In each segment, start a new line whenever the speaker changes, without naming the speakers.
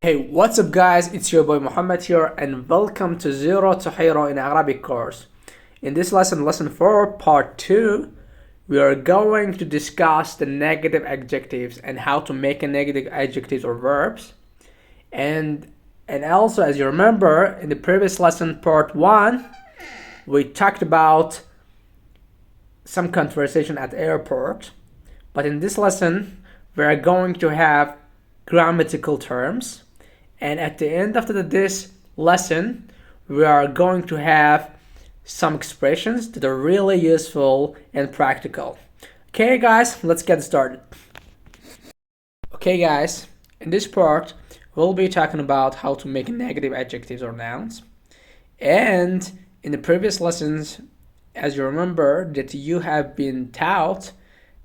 Hey, what's up guys? It's your boy Muhammad here and welcome to Zero to Hero in Arabic course. In this lesson 4, part 2, we are going to discuss the negative adjectives and how to make a negative adjectives or verbs. And also, as you remember, in the previous lesson, part 1, we talked about some conversation at airport. But in this lesson, we are going to have grammatical terms. And at the end of this lesson, we are going to have some expressions that are really useful and practical. Okay guys, let's get started. Okay guys, in this part, we'll be talking about how to make negative adjectives or nouns. And in the previous lessons, as you remember, that you have been taught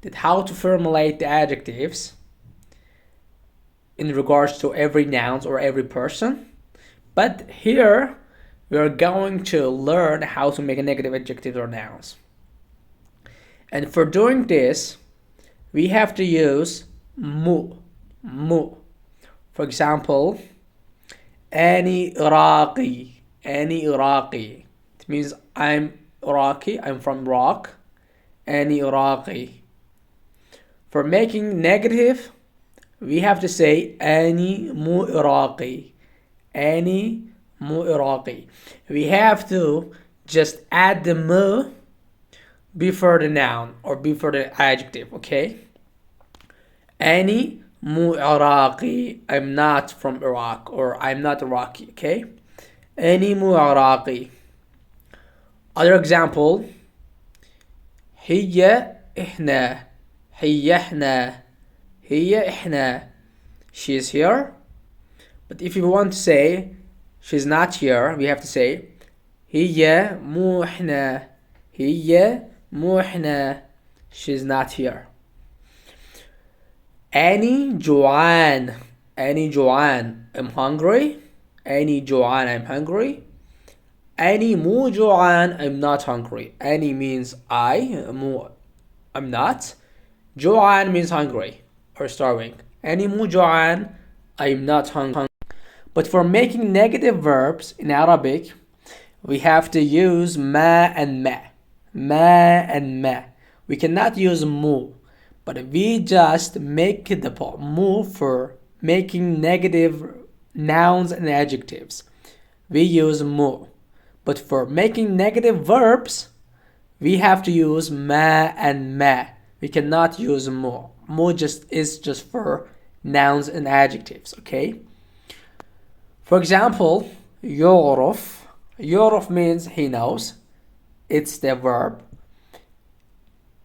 that how to formulate the adjectives in regards to every noun or every person. But here we are going to learn how to make a negative adjectives or nouns. And for doing this, we have to use mu. For example, any Iraqi. It means I'm Iraqi, I'm from Iraq. Any Iraqi. For making negative, we have to say any mu Iraqi. Any mu Iraqi. We have to just add the mu before the noun or before the adjective, okay? Any mu Iraqi. I'm not from Iraq or I'm not Iraqi, okay? Any mu Iraqi. Other example, هي إحنا. هي إحنا. She is here. But if you want to say she's not here, we have to say هي مو إحنا. هي مو إحنا. She's not here. أني جوعان. أني جوعان. I'm hungry. أني جوعان. I'm hungry. أني مو جوعان. I'm not hungry. أني means I. مو I'm not. جوعان means hungry or starving. أني مو جوعان. I'm not hungry. But for making negative verbs in Arabic, we have to use ma and ma. Ma and ma. We cannot use mu. But we just make the mu for making negative nouns and adjectives. We use mu. But for making negative verbs, we have to use ma and ma. We cannot use mu. Mu is just for nouns and adjectives, okay? For example, يعرف. يعرف means he knows. It's the verb.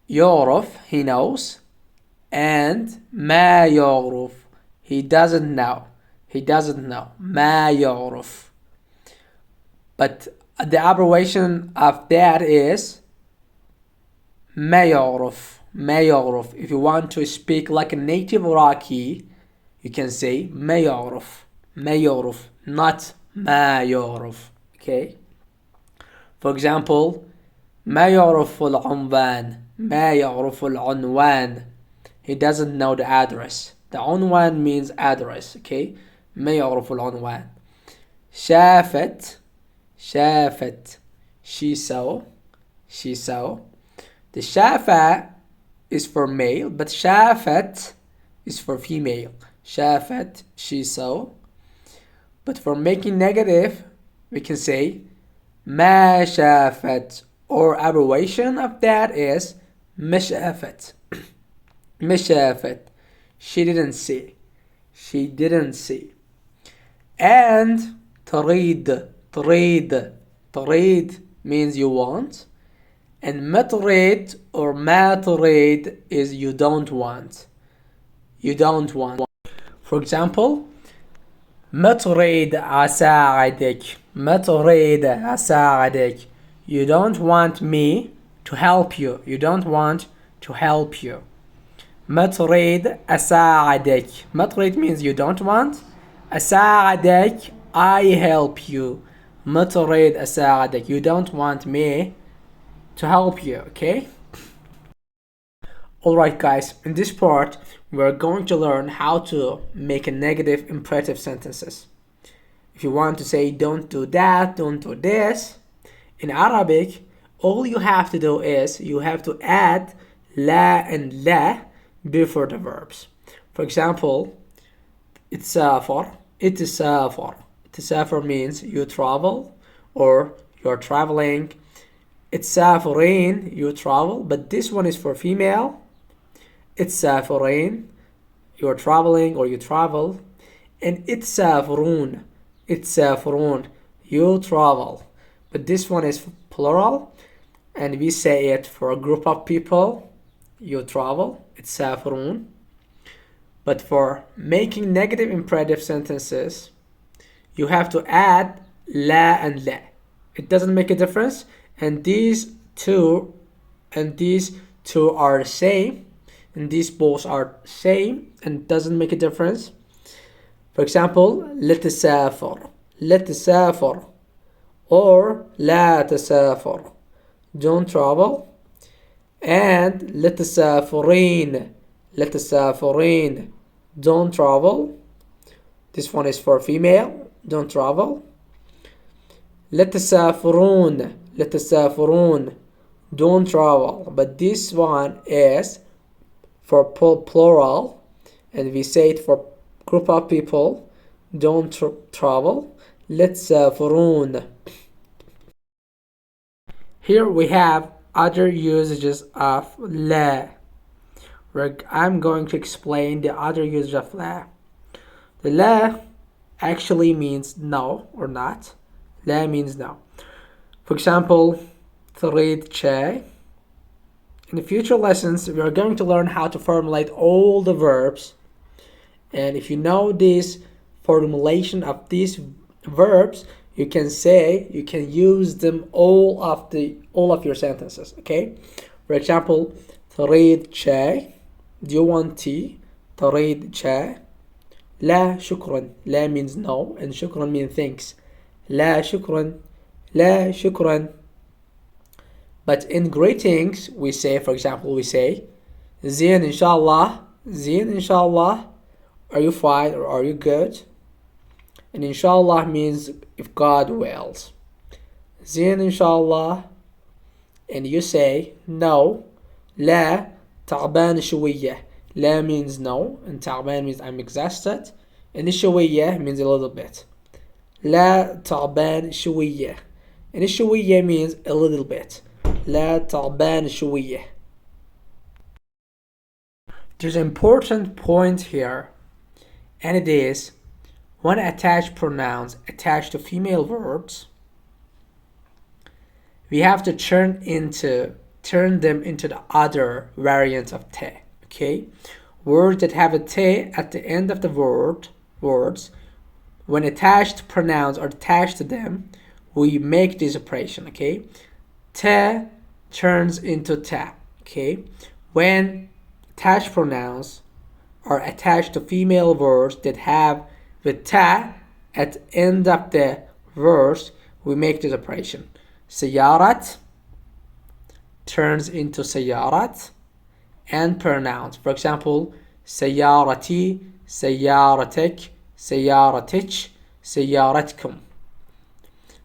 يعرف, he knows. And ما يعرف, he doesn't know. He doesn't know. ما يعرف. But the abbreviation of that is ما يعرف. ما يعرف. If you want to speak like a native Iraqi, you can say ما يعرف. ما يعرف, not ما يعرف. Okay? For example, ما يعرف العنوان. ما يعرف العنوان. He doesn't know the address. The عنوان means address. Okay? ما يعرف العنوان. شافت. شافت. She saw. She saw. The شافة is for male, but شافت is for female. شافت, she saw. But for making negative, we can say ما شافت, or abbreviation of that is ما شافت. ما شافت. She didn't see. She didn't see. And تريد. تريد means you want. And ما تريد or ما تريد is you don't want. You don't want. For example, ما تريد أساعدك. ما تريد أساعدك. You don't want me to help you. You don't want to help you. ما تريد أساعدك. ما تريد means you don't want. أساعدك, I help you. ما تريد أساعدك. You don't want me to help you, okay? Alright guys, in this part we're going to learn how to make a negative imperative sentences. If you want to say don't do that, don't do this, in Arabic all you have to do is you have to add la and la before the verbs. For example, اتسافر, اتسافر. اتسافر means you travel or you're traveling. اتسافرين, you travel, but this one is for female. اتسافرين, you're traveling or you travel. And اتسافرون, اتسافرون, you travel, but this one is plural and we say it for a group of people. You travel, اتسافرون. But for making negative imperative sentences, you have to add la and la. It doesn't make a difference, and these two are the same, and these both are same and doesn't make a difference. For example, لتسافر, لتسافر, or لا تسافر, don't travel. And لتسافرين, لتسافرين, don't travel. This one is for female, don't travel. لتسافرون, لتسافرون, don't travel, but this one is for plural and we say it for group of people, don't travel. لتسافرون. Here we have other usages of la. I'm going to explain the other usage of la. The la actually means no or not. La means no. For example, تريد شاي. In the future lessons, we are going to learn how to formulate all the verbs. And if you know this formulation of these verbs, you can use them all of your sentences. Okay. For example, تريد شاي, do you want tea? تريد شاي. لا شكرا, لا means no and شكرا means thanks. لا شكرا, لا شكرا. But in greetings we say, for example, we say زين إن شاء الله, زين إن شاء الله, are you fine or are you good? And inshallah means if God wills. زين إن شاء الله. And you say no, لا تعبان شوية. لا means no and تعبان means I'm exhausted, and شوية means a little bit. لا تعبان شوية, and شوية means a little bit. لا تعبان شوية. There's an important point here, and it is when attached pronouns attached to female verbs, we have to turn them into the other variant of te. Okay, words that have a te at the end of the words, when attached pronouns are attached to them, we make this operation. Okay, te turns into ta. Okay, when attached pronouns are attached to female verbs that have the ta at the end of the verse, we make this operation. سيارة turns into سيارات, and pronouns. For example, سيارتي, سيارتك, سيارتك, سيارتكم.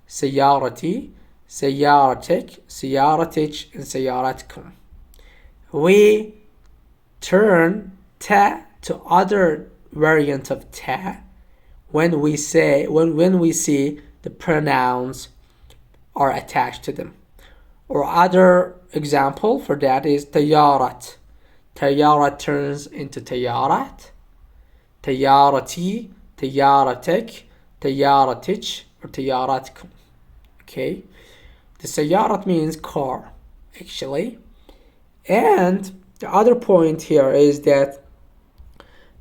سيارتي, سيارتك, سيارتك, and سيارتكم. We turn ta to other variant of ta when we see the pronouns are attached to them. Or other example for that is طيارة. طيارة turns into طيارات. طيارتي, طيارتك, طيارتك, or طياراتكم. Okay, the سيارات means car actually. And the other point here is that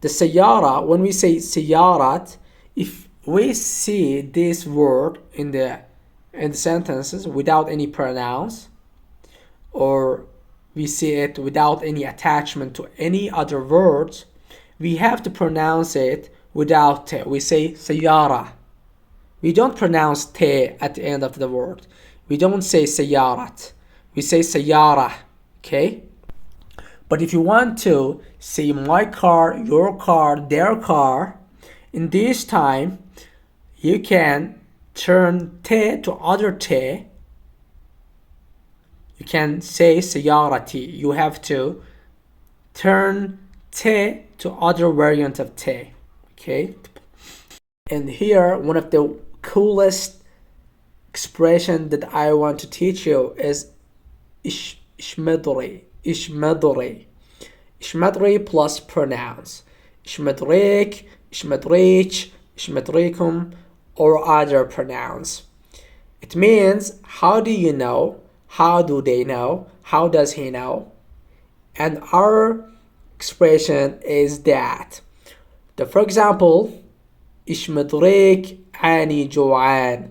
the سيارة, when we say سيارات, if we see this word in the sentences without any pronouns, or we see it without any attachment to any other words, we have to pronounce it without te. We say سيارة. We don't pronounce te at the end of the word. We don't say سيارات. We say سيارة. Okay? But if you want to say my car, your car, their car, in this time, you can turn T to other T. You can say سيارتي. You have to turn T to other variant of T. Okay? And here, one of the coolest expression that I want to teach you is إشمدري. إشمدري. إشمدري plus pronouns. إشمدريك, إشمدريك, إشمدريكم, or other pronouns. It means, how do you know? How do they know? How does he know? And our expression is that. For example, إيش مدريك أني جوعان.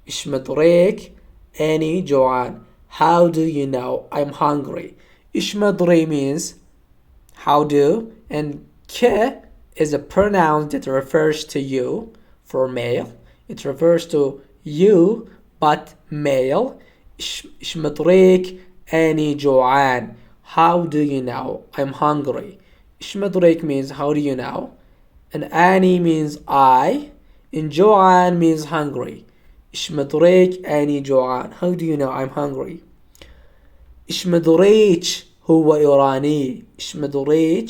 إيش مدريك أني جوعان. How do you know I'm hungry? إيش مدري means how do, and ك is a pronoun that refers to you for male. It refers to you but male. إيش مدريك أني جوعان. How do you know I'm hungry? إيش مدريك means how do you know, and أني means I, and جوعان means hungry. إيش مدريك أني جوعان. How do you know I'm hungry? إيش مدريك هو إيراني. إيش مدريك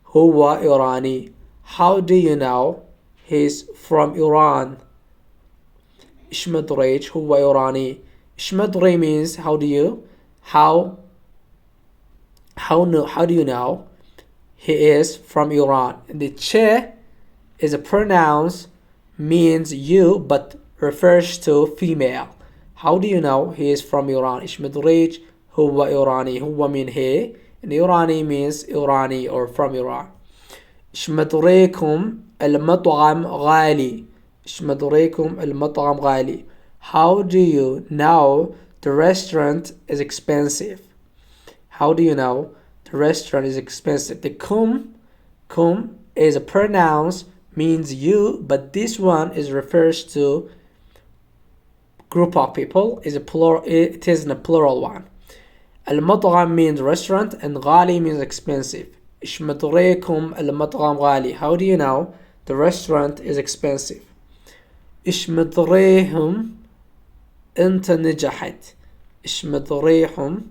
هو إيراني. How do you know he's from Iran? إيش مدريك هو إيراني. إيش مدري means how do you, how do you know he is from Iran. And the che is a pronoun, means you but refers to female. How do you know he is from Iran? إيش مدريك هو إيراني. هو mean he, and Irani means Irani or from Iran. إيش مدريكم المطعم غالي. إيش مدريكم المطعم غالي. How do you know the restaurant is expensive? How do you know the restaurant is expensive? The kum is a pronoun, means you, but this one refers to group of people. Is a plural. It is in a plural one. المطعم means restaurant, and غالي means expensive. إيش مدريكم المطعم غالي. How do you know the restaurant is expensive? إيش مدريهم أنت نجحت. إيش مدريهم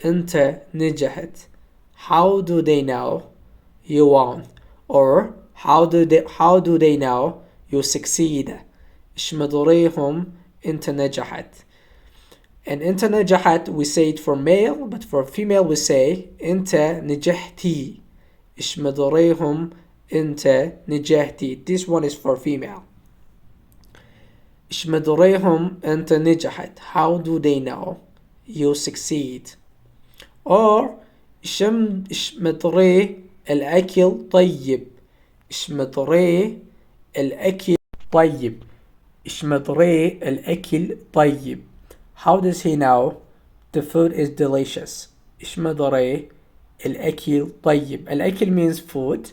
أنت نجحت. How do they know you won? Or how do they know you succeed? إيش مدريهم أنت نجحت. And أنت نجحت, we say it for male, but for female we say أنت نجحتي. إيش مدريهم أنت نجحتي. This one is for female. إيش مدريهم أنت نجحت. How do they know you succeed? Or إيش مدري الأكل طيب. إيش مدري الأكل طيب. إيش مدري الأكل طيب. How does he know the food is delicious? إيش مدري الأكل طيب. الأكل means food,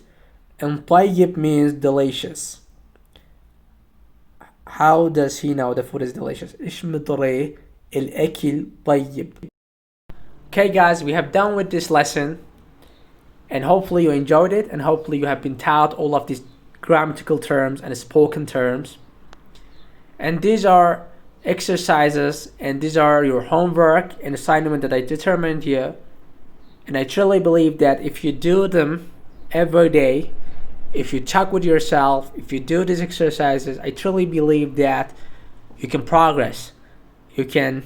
and طيب means delicious. How does he know the food is delicious? إيش مدري الأكل طيب. Okay guys, we have done with this lesson, and hopefully you enjoyed it, and hopefully you have been taught all of these grammatical terms and spoken terms. And these are exercises, and these are your homework and assignment that I determined here. And I truly believe that if you do them every day, if you talk with yourself, if you do these exercises, I truly believe that you can progress. You can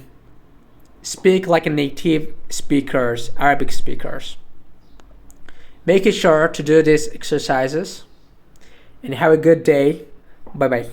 speak like a native speakers, Arabic speakers. Make sure to do these exercises, and have a good day. Bye bye.